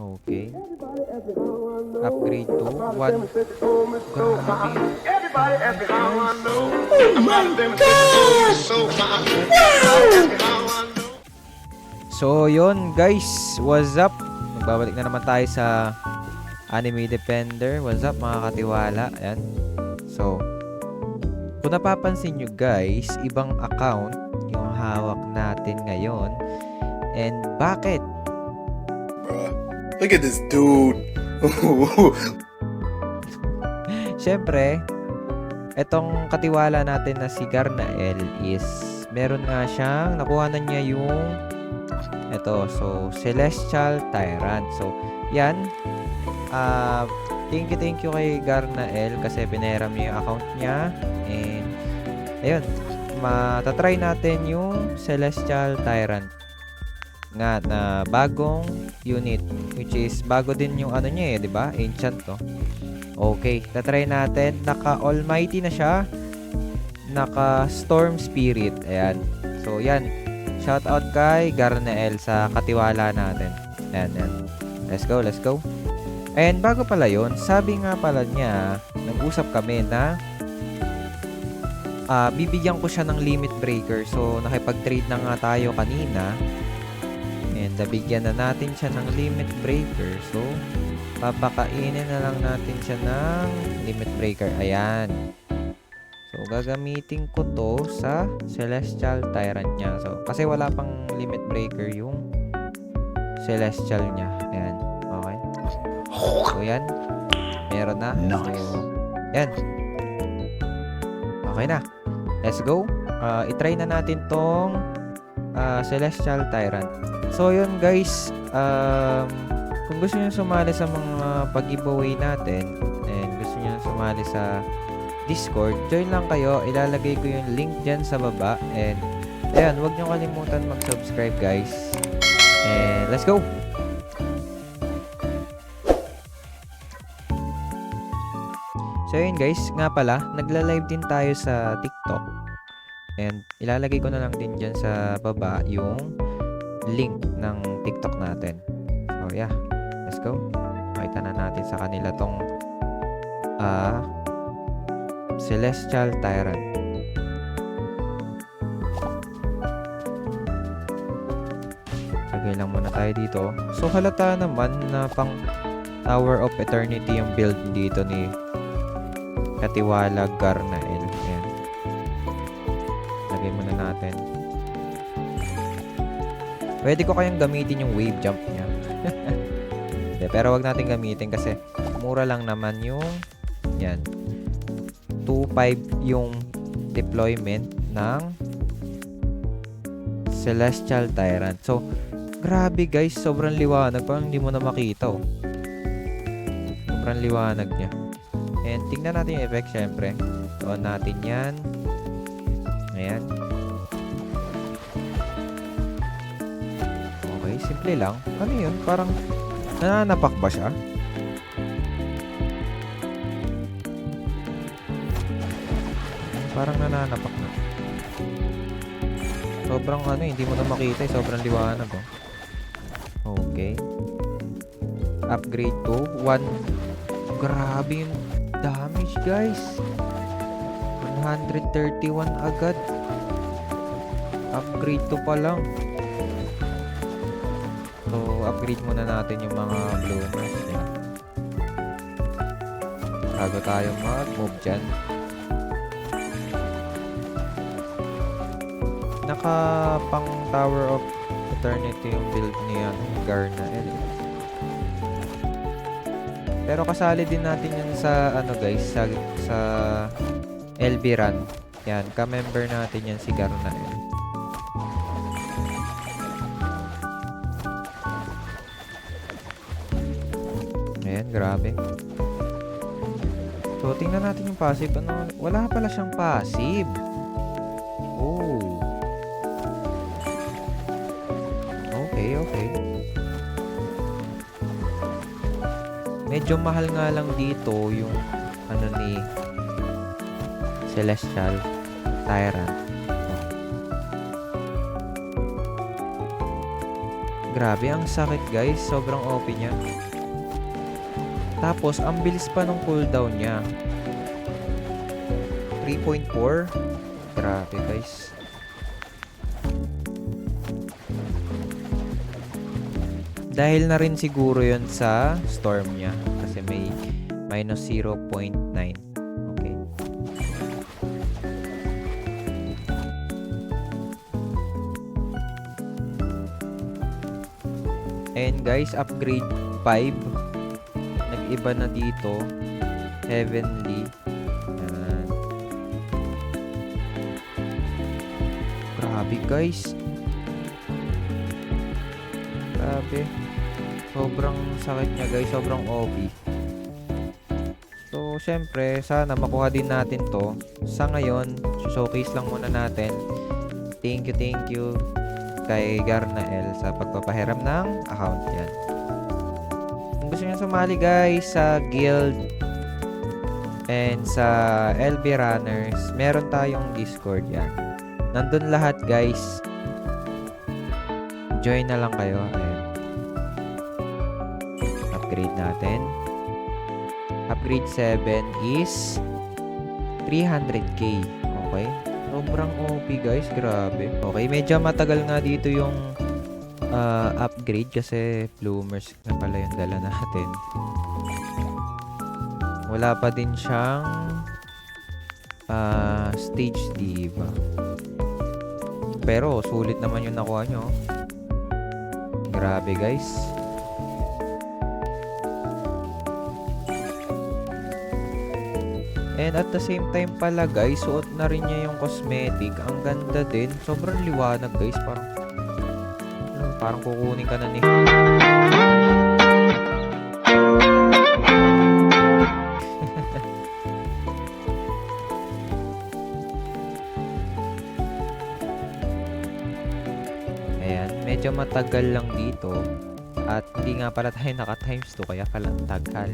Okay. Upgrade to 1. Grabe. So, yun guys. What's up? Magbabalik na naman tayo sa Anime Defender. What's up mga katiwala? Ayan. So, kung napapansin nyo guys, ibang account yung hawak natin ngayon. And bakit? Look at this dude. Siyempre, etong katiwala natin na si Garnael is meron nga siyang nakuha na niya yung Celestial Tyrant. So, yan. Thank you kay Garnael kasi pinahiram niya yung account niya. And, ayun. Matatry natin yung Celestial Tyrant nga na bagong unit, which is bago din yung ano niya di ba? Ancient to. Okay, tatry natin. Naka Almighty na siya. Naka Storm Spirit. Ayan. So, yan. Shout out kay Garnael sa katiwala natin. Ayan. Let's go. And bago pala yun, sabi nga pala niya, nag-usap kami na bibigyan ko siya ng limit breaker. So, nakipag-trade na nga tayo kanina. And nabigyan na natin siya ng limit breaker. So, papakainin na lang natin siya ng limit breaker. Ayan. So, gagamitin ko to sa Celestial Tyrant niya. So, kasi wala pang limit breaker yung Celestial niya. Ayan. Okay. So, yan. Meron na. Nice. So, yan. Okay na. Let's go. I-try na natin tong Celestial Tyrant. So, yun guys. Kung gusto nyo sumali sa mga pag-giveaway natin and gusto nyo sumali sa Discord, join lang kayo. Ilalagay ko yung link dyan sa baba. And, ayan, huwag nyo kalimutan mag-subscribe guys. And, let's go! So, yun guys. Nga pala, nagla-live din tayo sa TikTok. And, ilalagay ko na lang din dyan sa baba yung link ng TikTok natin. So, yeah. Let's go. Makita na natin sa kanila tong Celestial Tyrant. Lagay lang muna tayo dito. So, halata naman na pang Tower of Eternity yung build dito ni Katiwala Garnael. Ayan. Lagay muna natin. Pwede ko kayang gamitin yung wave jump niya. Pero wag natin gamitin kasi mura lang naman yung yan. 2.5 yung deployment ng Celestial Tyrant. So, grabe guys, sobrang liwanag. Parang hindi mo na makita Sobrang liwanag niya. And tingnan natin yung effect syempre. On natin yan. Ayan. Okay, simple lang. Ano yun? Parang nananapak ba siya? Parang nananapak na. Sobrang hindi mo na makita sobrang liwanag Okay. Upgrade to 1. Grabe yung damage guys. 131 agad. Upgrade to pa lang. So, upgrade muna natin yung mga bloomers. Yan. Bago tayo mag-move dyan. Naka pang Tower of Eternity yung build niya Garnael. Pero kasali din natin yan sa guys, sa LB run. Yan, ka-member natin yan si Garnael. Ayan, grabe. So, tingnan natin yung passive. Wala pala siyang passive. Oh. Okay. Medyo mahal nga lang dito yung ni Celestial Tyrant. Grabe, ang sakit guys. Sobrang OP niya. Tapos, ang bilis pa ng cooldown niya. 3.4. Grabe guys. Dahil na rin siguro yon sa storm niya. Kasi may minus 0.9. Okay. And guys, upgrade 5. Nag-iba na dito. Heavenly. Yan. Grabe guys. Grabe. Sobrang sakit niya guys. Sobrang OP. So, syempre, sana makuha din natin to. Sa ngayon, showcase lang muna natin. Thank you kay Garnael sa pagpapahiram ng account yan. Kung gusto nyo sumali guys sa guild and sa LB Runners, meron tayong Discord yan. Nandun lahat guys. Join na lang kayo. Ayan. Upgrade natin. Upgrade 7 is 300k. Okay. Sobrang OP guys. Grabe. Okay. Medyo matagal nga dito yung upgrade kasi bloomers na pala yung dala natin. Wala pa din siyang stage diva. Pero sulit naman yung nakuha nyo. Grabe guys. And at the same time pala guys, suot na rin niya yung cosmetic. Ang ganda din. Sobrang liwanag guys. Parang kukunin ka na ni... Ayan. Medyo matagal lang dito. At hindi nga pala tayo naka times 2. Kaya pala tagal.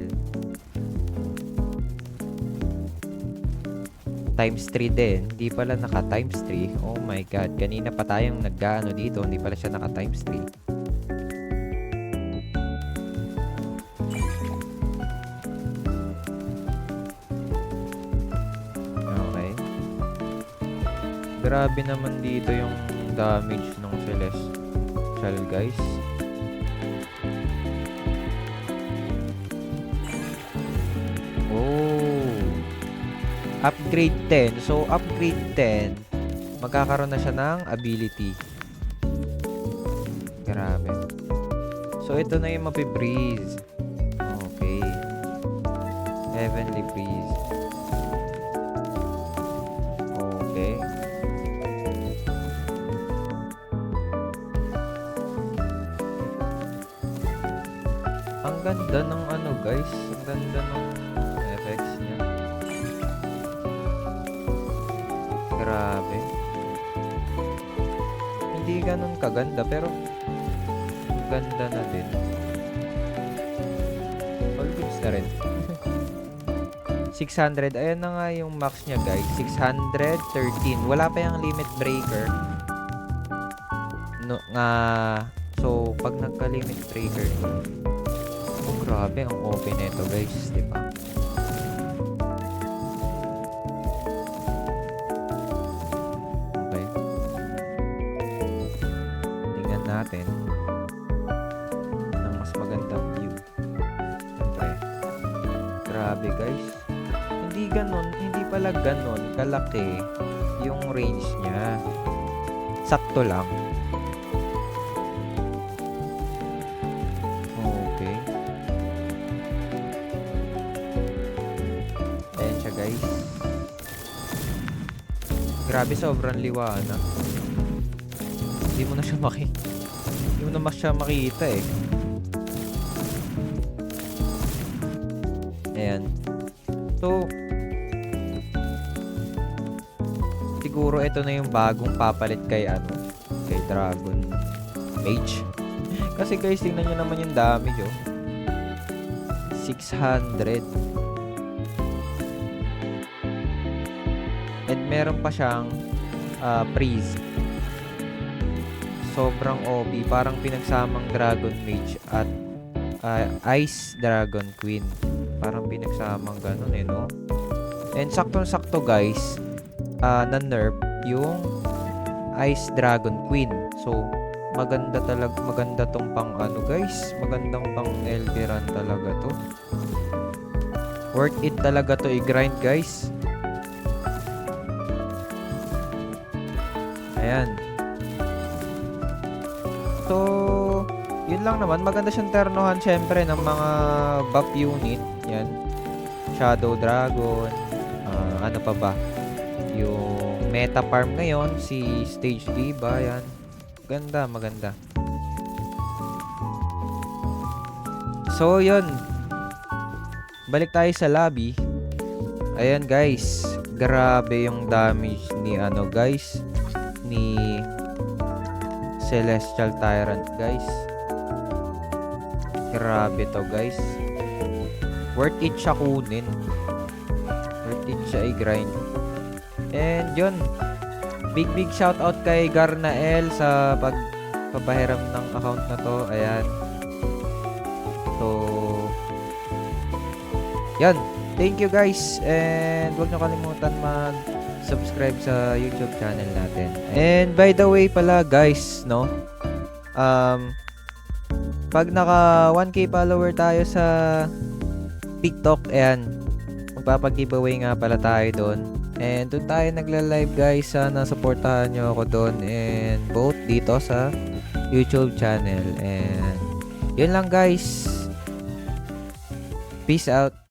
Times 3 din. Hindi pala naka times 3. Oh my god. Kanina pa tayong nag-ano dito. Hindi pala siya naka times 3. Okay. Grabe naman dito yung damage ng Celestial guys. Upgrade 10. So, upgrade 10, magkakaroon na siya ng ability. Grabe. So, ito na yung mapibreeze. Okay. Heavenly breeze. Okay. Ang ganda ng ano guys. Ang ganda ng effects niya. Grabe. Hindi ganun kaganda pero ganda na din. All goods na rin. 600. Ayan na nga yung max niya guys. 613. Wala pa yung limit breaker. No, so, pag nagka-limit breaker, oh, grabe ang open nito guys. Diba? Natin ng mas magandang view. Okay. Grabe guys. Hindi pala ganon kalaki yung range niya. Sakto lang. Okay. Ayan siya guys. Grabe, sobrang liwanag. Hindi mo na siya makita eh. Ayan. So, siguro ito na yung bagong papalit kay Dragon Mage. Kasi guys, tingnan nyo naman yung damage oh. 600. And meron pa siyang freeze. sobrang OP. Parang pinagsamang Dragon Mage at Ice Dragon Queen. Parang pinagsamang ganun no? And saktong-sakto guys, na-nerf yung Ice Dragon Queen. So, maganda tong pang guys. Magandang pang Elderan talaga to. Worth it talaga to i-grind guys. Ayan. So, yun lang naman. Maganda siyang ternohan syempre ng mga buff unit. Yan. Shadow Dragon. Ano pa ba? Yung meta farm ngayon, si Stage Diva. Yan. Maganda. So, yun. Balik tayo sa lobby. Ayan guys. Grabe yung damage ni guys. Ni Celestial Tyrant guys. Grabe to guys. Worth it siya kunin. Worth it siya i-grind. And yun. Big shout out kay Garnael sa pagpapahiram ng account na to. Ayan. So yan. Thank you guys. And huwag nyo kalimutan mag-subscribe sa YouTube channel natin. And by the way pala guys, no? Pag naka 1k follower tayo sa TikTok, ayan, magpapag-giveaway nga pala tayo doon. And doon tayo nagla-live guys. Sana supportahan nyo ako doon. And both dito sa YouTube channel. And yun lang guys. Peace out.